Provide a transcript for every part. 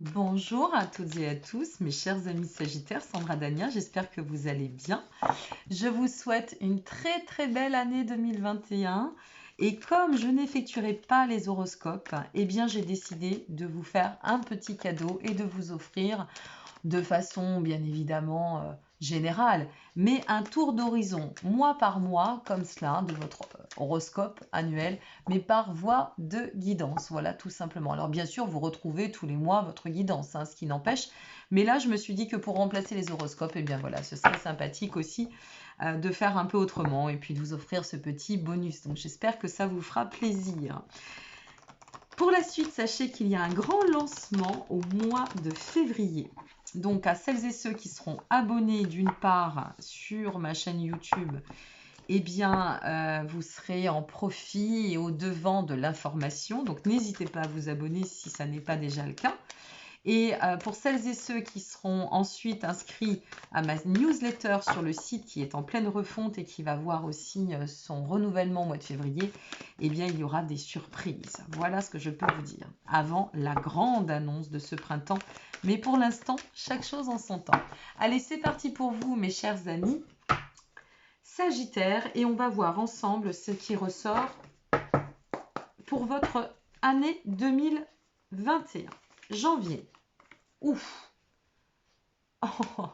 Bonjour à toutes et à tous, mes chers amis Sagittaires, Sandra Dania, j'espère que vous allez bien. Je vous souhaite une très belle année 2021 et comme je n'effectuerai pas les horoscopes, eh bien j'ai décidé de vous faire un petit cadeau et de vous offrir de façon bien évidemment générale, mais un tour d'horizon mois par mois, comme cela, de votre horoscope annuel, mais par voie de guidance. Voilà, tout simplement. Alors bien sûr, vous retrouvez tous les mois votre guidance, hein, ce qui n'empêche. Mais là, je me suis dit que pour remplacer les horoscopes, eh bien voilà, ce serait sympathique aussi de faire un peu autrement et puis de vous offrir ce petit bonus. Donc j'espère que ça vous fera plaisir. Pour la suite, sachez qu'il y a un grand lancement au mois de février. Donc à celles et ceux qui seront abonnés d'une part sur ma chaîne YouTube, eh bien vous serez en profit et au devant de l'information. Donc n'hésitez pas à vous abonner si ça n'est pas déjà le cas. Et pour celles et ceux qui seront ensuite inscrits à ma newsletter sur le site qui est en pleine refonte et qui va voir aussi son renouvellement au mois de février, eh bien il y aura des surprises. Voilà ce que je peux vous dire avant la grande annonce de ce printemps. Mais pour l'instant, chaque chose en son temps. Allez, c'est parti pour vous, mes chers amis Sagittaire, et on va voir ensemble ce qui ressort pour votre année 2021. Janvier. Ouf. Oh,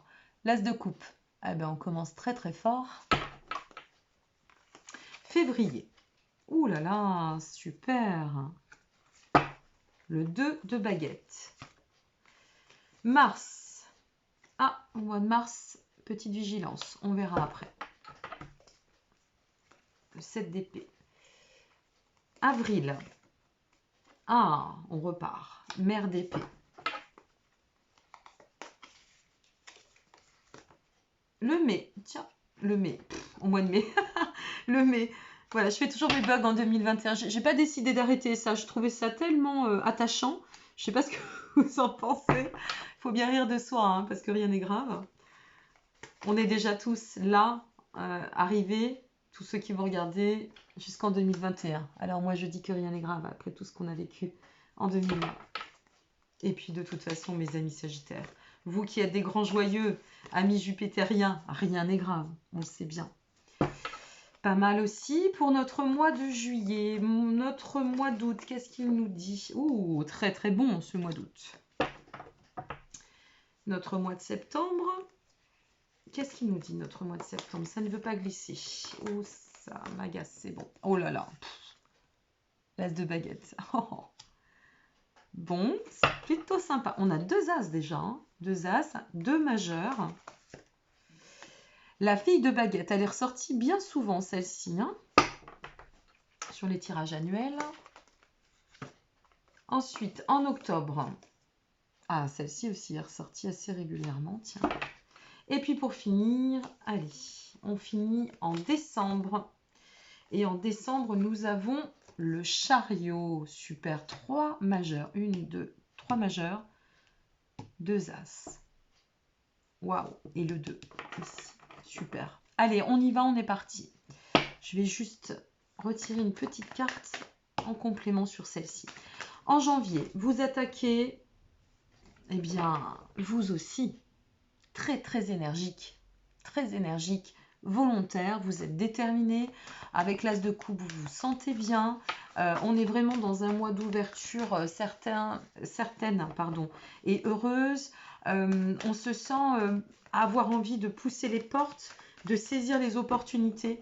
l'as de coupe. Eh ben, on commence très fort. Février. Ouh là là, super. Le 2 de baguette. Mars. Ah, au mois de mars, petite vigilance. On verra après. Le 7 d'épée. Avril. Ah, on repart. Mère d'épée. Le mai. Tiens, le mai. Au mois de mai. Le mai. Voilà, je fais toujours mes bugs en 2021. J'ai pas décidé d'arrêter ça. Je trouvais ça tellement attachant. Je sais pas ce que vous en pensez. Faut bien rire de soi, hein, parce que rien n'est grave. On est déjà tous là, arrivés, tous ceux qui vont regarder jusqu'en 2021. Alors moi, je dis que rien n'est grave après tout ce qu'on a vécu en 2020. Et puis de toute façon, mes amis Sagittaires, vous qui êtes des grands joyeux, amis jupitériens, rien n'est grave, on le sait bien. Pas mal aussi pour notre mois de juillet, notre mois d'août, qu'est-ce qu'il nous dit? Ouh, très bon ce mois d'août. Notre mois de septembre, qu'est-ce qu'il nous dit notre mois de septembre? Ça ne veut pas glisser. Oh, ça m'agace, c'est bon. Oh là là, l'as de baguette. Oh. Bon, c'est plutôt sympa. On a deux as déjà, hein. Deux as, deux majeurs. La fille de baguette, elle est ressortie bien souvent celle-ci, hein, sur les tirages annuels. Ensuite, en octobre, ah, celle-ci aussi est ressortie assez régulièrement, tiens. Et puis pour finir, allez, on finit en décembre. Et en décembre, nous avons le chariot. Super, 3 majeurs. 1, 2, 3 majeurs. 2 as. Waouh, et le 2 ici. Super. Allez, on y va, on est parti. Je vais juste retirer une petite carte en complément sur celle-ci. En janvier, vous attaquez, eh bien, vous aussi, très énergique, volontaire, vous êtes déterminé. Avec l'as de coupe, vous vous sentez bien. On est vraiment dans un mois d'ouverture certaine et heureuse. On se sent avoir envie de pousser les portes, de saisir les opportunités.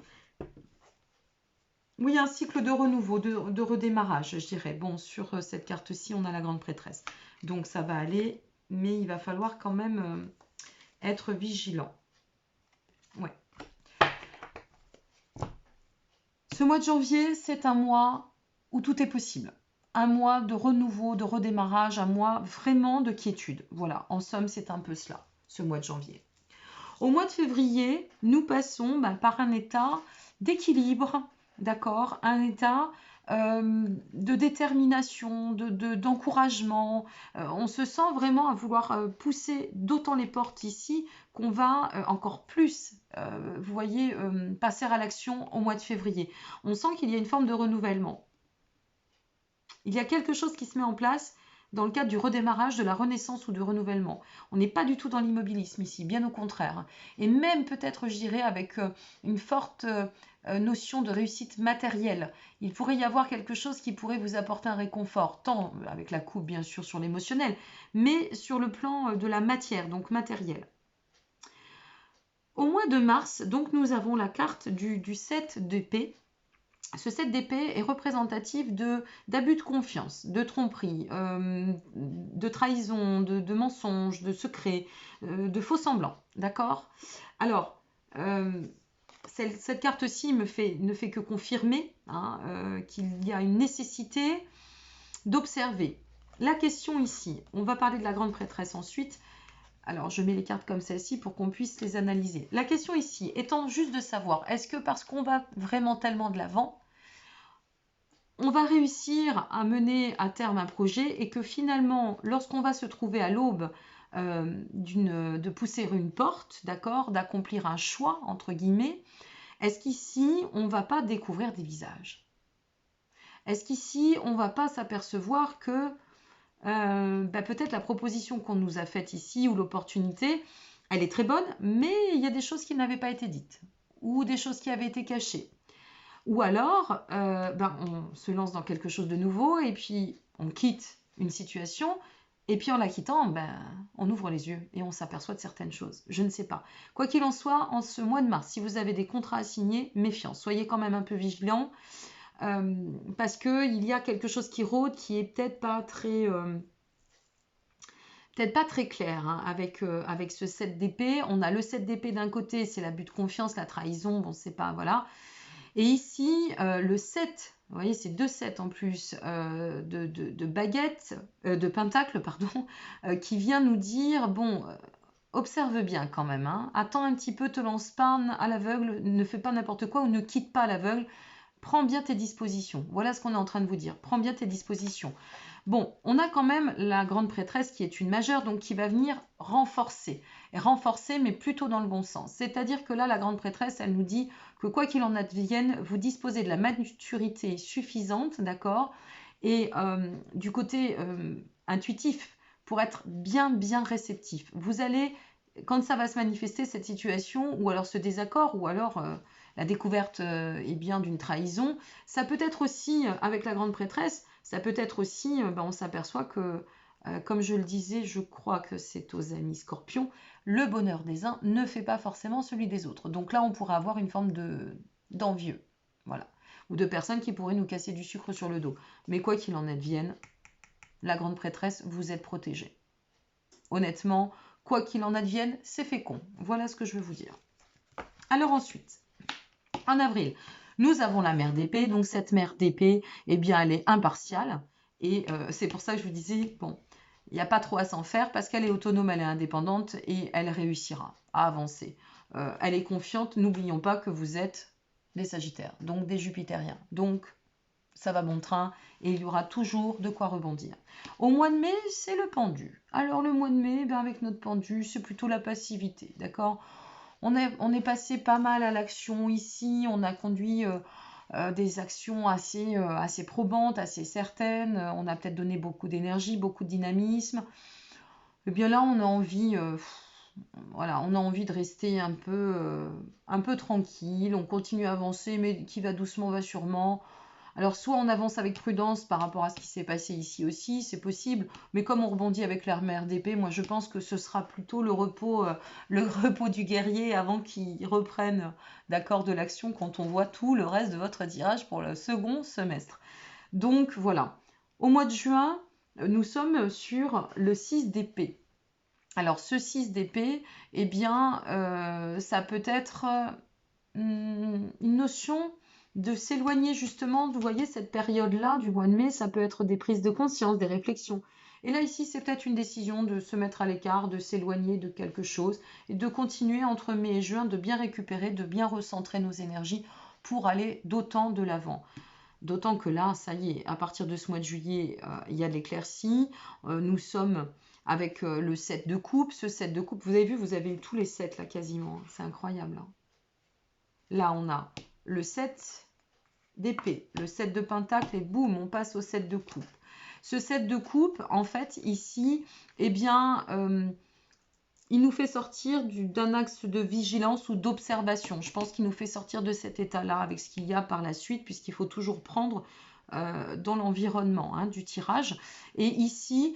Oui, un cycle de renouveau, de redémarrage, je dirais. Bon, sur cette carte-ci, on a la grande prêtresse. Donc, ça va aller, mais il va falloir quand même être vigilant. Ouais. Ce mois de janvier, c'est un mois où tout est possible. Un mois de renouveau, de redémarrage, un mois vraiment de quiétude. Voilà, en somme, c'est un peu cela, ce mois de janvier. Au mois de février, nous passons par un état d'équilibre, d'accord, un état de détermination, d'encouragement. On se sent vraiment à vouloir pousser d'autant les portes ici qu'on va encore plus, vous voyez, passer à l'action au mois de février. On sent qu'il y a une forme de renouvellement. Il y a quelque chose qui se met en place, dans le cadre du redémarrage, de la renaissance ou du renouvellement. On n'est pas du tout dans l'immobilisme ici, bien au contraire. Et même peut-être, je dirais, avec une forte notion de réussite matérielle. Il pourrait y avoir quelque chose qui pourrait vous apporter un réconfort, tant avec la coupe bien sûr sur l'émotionnel, mais sur le plan de la matière, donc matériel. Au mois de mars, donc nous avons la carte du 7 d'épée. Ce 7 d'épée est représentatif d'abus de confiance, de tromperie, de trahison, de mensonges, de secrets, de faux semblants. D'accord? Alors, cette carte-ci ne fait que confirmer qu'il y a une nécessité d'observer. La question ici, on va parler de la grande prêtresse ensuite. Alors, je mets les cartes comme celle-ci pour qu'on puisse les analyser. La question ici étant juste de savoir, est-ce que parce qu'on va vraiment tellement de l'avant, on va réussir à mener à terme un projet et que finalement, lorsqu'on va se trouver à l'aube de pousser une porte, d'accord, d'accomplir un choix, entre guillemets, est-ce qu'ici, on ne va pas découvrir des visages? Est-ce qu'ici, on ne va pas s'apercevoir que peut-être la proposition qu'on nous a faite ici ou l'opportunité, elle est très bonne, mais il y a des choses qui n'avaient pas été dites ou des choses qui avaient été cachées. Ou alors, on se lance dans quelque chose de nouveau et puis on quitte une situation et puis en la quittant, on ouvre les yeux et on s'aperçoit de certaines choses. Je ne sais pas. Quoi qu'il en soit, en ce mois de mars, si vous avez des contrats à signer, méfiance. Soyez quand même un peu vigilants parce qu'il y a quelque chose qui rôde qui est peut-être pas très clair avec ce 7 d'épée. On a le 7 d'épée d'un côté, c'est l'abus de confiance, la trahison, bon c'est pas, voilà. Et ici, le 7, vous voyez, c'est 2 7 en plus de baguettes, de pentacles, pardon, qui vient nous dire, bon, observe bien quand même, attends un petit peu, te lance pas à l'aveugle, ne fais pas n'importe quoi ou ne quitte pas à l'aveugle, prends bien tes dispositions. Voilà ce qu'on est en train de vous dire, prends bien tes dispositions. Bon, on a quand même la grande prêtresse qui est une majeure, donc qui va venir renforcer. Et renforcer, mais plutôt dans le bon sens. C'est-à-dire que là, la grande prêtresse, elle nous dit que quoi qu'il en advienne, vous disposez de la maturité suffisante, d'accord? Et du côté intuitif, pour être bien réceptif. Vous allez, quand ça va se manifester, cette situation, ou alors ce désaccord, ou alors la découverte d'une trahison, ça peut être aussi, avec la grande prêtresse, ça peut être aussi, on s'aperçoit que, comme je le disais, je crois que c'est aux amis scorpions, le bonheur des uns ne fait pas forcément celui des autres. Donc là, on pourrait avoir une forme d'envieux, voilà, ou de personnes qui pourraient nous casser du sucre sur le dos. Mais quoi qu'il en advienne, la grande prêtresse, vous êtes protégée. Honnêtement, quoi qu'il en advienne, c'est fécond. Voilà ce que je veux vous dire. Alors ensuite, en avril, nous avons la mère d'épée. Donc cette mère d'épée, eh bien, elle est impartiale. Et c'est pour ça que je vous disais, bon, il n'y a pas trop à s'en faire parce qu'elle est autonome, elle est indépendante et elle réussira à avancer. Elle est confiante. N'oublions pas que vous êtes des Sagittaires, donc des Jupitériens. Donc, ça va bon train et il y aura toujours de quoi rebondir. Au mois de mai, c'est le pendu. Alors le mois de mai, avec notre pendu, c'est plutôt la passivité, d'accord? On est passé pas mal à l'action ici, on a conduit des actions assez probantes, assez certaines, on a peut-être donné beaucoup d'énergie, beaucoup de dynamisme. Et bien là, on a envie... voilà, on a envie de rester un peu tranquille, on continue à avancer, mais qui va doucement va sûrement. Alors soit on avance avec prudence par rapport à ce qui s'est passé ici aussi, c'est possible, mais comme on rebondit avec la mère d'épée, moi je pense que ce sera plutôt le repos du guerrier avant qu'il reprenne d'accord de l'action quand on voit tout le reste de votre tirage pour le second semestre. Donc voilà, au mois de juin, nous sommes sur le 6 d'épée. Alors ce 6 d'épée, eh bien, ça peut être une notion de s'éloigner justement, vous voyez, cette période-là du mois de mai, ça peut être des prises de conscience, des réflexions. Et là, ici, c'est peut-être une décision de se mettre à l'écart, de s'éloigner de quelque chose et de continuer entre mai et juin, de bien récupérer, de bien recentrer nos énergies pour aller d'autant de l'avant. D'autant que là, ça y est, à partir de ce mois de juillet, il y a de l'éclaircie. Nous sommes avec le 7 de coupe. Ce 7 de coupe, vous avez vu, vous avez eu tous les 7 là quasiment. C'est incroyable. Là, on a le 7 d'épée, le 7 de pentacle et boum, on passe au 7 de coupe. Ce 7 de coupe, en fait, ici, eh bien, il nous fait sortir d'un axe de vigilance ou d'observation. Je pense qu'il nous fait sortir de cet état-là avec ce qu'il y a par la suite, puisqu'il faut toujours prendre dans l'environnement hein, du tirage. Et ici,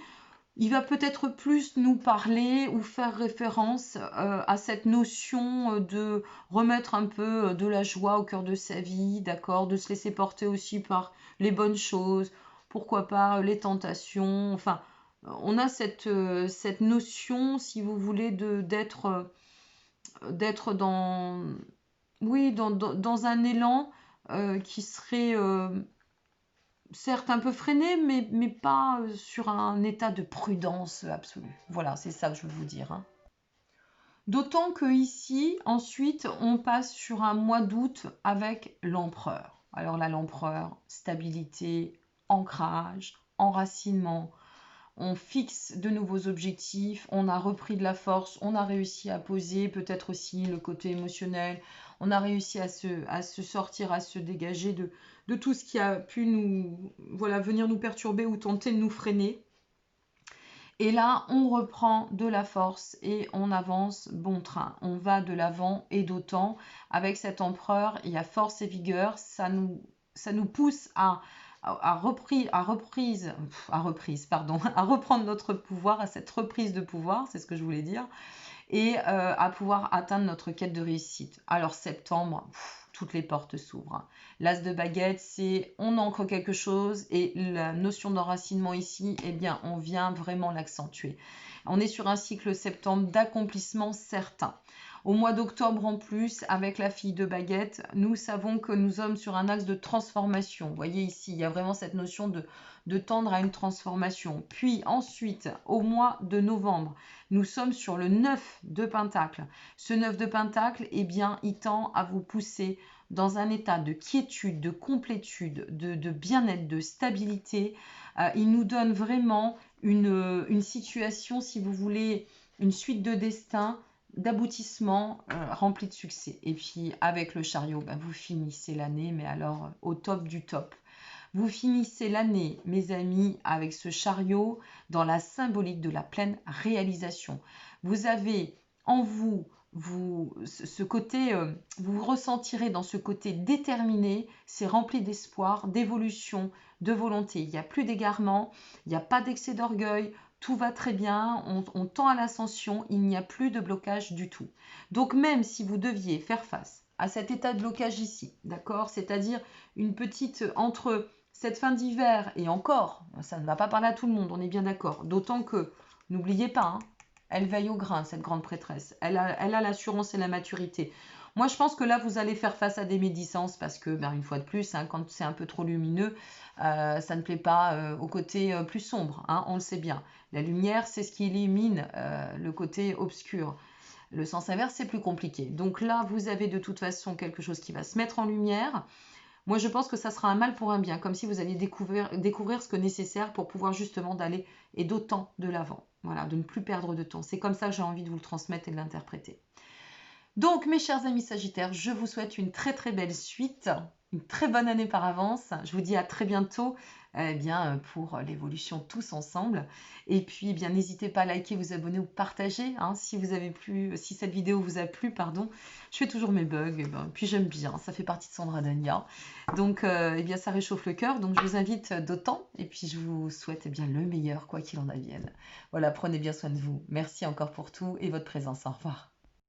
il va peut-être plus nous parler ou faire référence à cette notion de remettre un peu de la joie au cœur de sa vie, d'accord, de se laisser porter aussi par les bonnes choses, pourquoi pas les tentations, enfin, on a cette notion, si vous voulez, d'être dans, oui, dans un élan qui serait certes un peu freiné, mais pas sur un état de prudence absolue. Voilà, c'est ça que je veux vous dire. Hein. D'autant que ici, ensuite, on passe sur un mois d'août avec l'empereur. Alors là, l'empereur, stabilité, ancrage, enracinement, on fixe de nouveaux objectifs, on a repris de la force, on a réussi à poser peut-être aussi le côté émotionnel, on a réussi à se sortir, à se dégager de tout ce qui a pu venir nous perturber ou tenter de nous freiner. Et là, on reprend de la force et on avance bon train. On va de l'avant et d'autant. Avec cet empereur, il y a force et vigueur. Ça nous pousse à reprendre notre pouvoir, à cette reprise de pouvoir, c'est ce que je voulais dire, et à pouvoir atteindre notre quête de réussite. Alors septembre, toutes les portes s'ouvrent. L'as de baguette, c'est on ancre quelque chose et la notion d'enracinement ici, eh bien, on vient vraiment l'accentuer. On est sur un cycle septembre d'accomplissement certain. Au mois d'octobre en plus, avec la fille de baguette, nous savons que nous sommes sur un axe de transformation. Vous voyez ici, il y a vraiment cette notion de tendre à une transformation. Puis ensuite, au mois de novembre, nous sommes sur le 9 de Pentacle. Ce 9 de Pentacle, eh bien, il tend à vous pousser dans un état de quiétude, de complétude, de bien-être, de stabilité. Il nous donne vraiment une situation, si vous voulez, une suite de destin, d'aboutissement rempli de succès. Et puis avec le chariot, vous finissez l'année, mais alors au top du top. Vous finissez l'année, mes amis, avec ce chariot dans la symbolique de la pleine réalisation. Vous avez en vous, ce côté, vous ressentirez dans ce côté déterminé, c'est rempli d'espoir, d'évolution, de volonté. Il n'y a plus d'égarement, il n'y a pas d'excès d'orgueil, tout va très bien, on tend à l'ascension, il n'y a plus de blocage du tout. Donc même si vous deviez faire face à cet état de blocage ici, d'accord, c'est-à-dire une petite entre cette fin d'hiver et encore, ça ne va pas parler à tout le monde, on est bien d'accord, d'autant que, n'oubliez pas, hein, elle veille au grain, cette grande prêtresse, elle a l'assurance et la maturité. Moi, je pense que là, vous allez faire face à des médisances parce que, une fois de plus, hein, quand c'est un peu trop lumineux, ça ne plaît pas au côté plus sombre, hein, on le sait bien. La lumière, c'est ce qui illumine le côté obscur. Le sens inverse, c'est plus compliqué. Donc là, vous avez de toute façon quelque chose qui va se mettre en lumière. Moi, je pense que ça sera un mal pour un bien, comme si vous alliez découvrir ce que nécessaire pour pouvoir justement d'aller et d'autant de l'avant. Voilà, de ne plus perdre de temps. C'est comme ça que j'ai envie de vous le transmettre et de l'interpréter. Donc, mes chers amis Sagittaires, je vous souhaite une très très belle suite, une très bonne année par avance. Je vous dis à très bientôt pour l'évolution tous ensemble. Et puis, n'hésitez pas à liker, vous abonner ou partager hein, si cette vidéo vous a plu, pardon. Je fais toujours mes bugs, puis j'aime bien, ça fait partie de Sandra Dania. Donc, ça réchauffe le cœur. Donc, je vous invite d'autant. Et puis, je vous souhaite le meilleur, quoi qu'il en advienne. Voilà, prenez bien soin de vous. Merci encore pour tout et votre présence. Au revoir.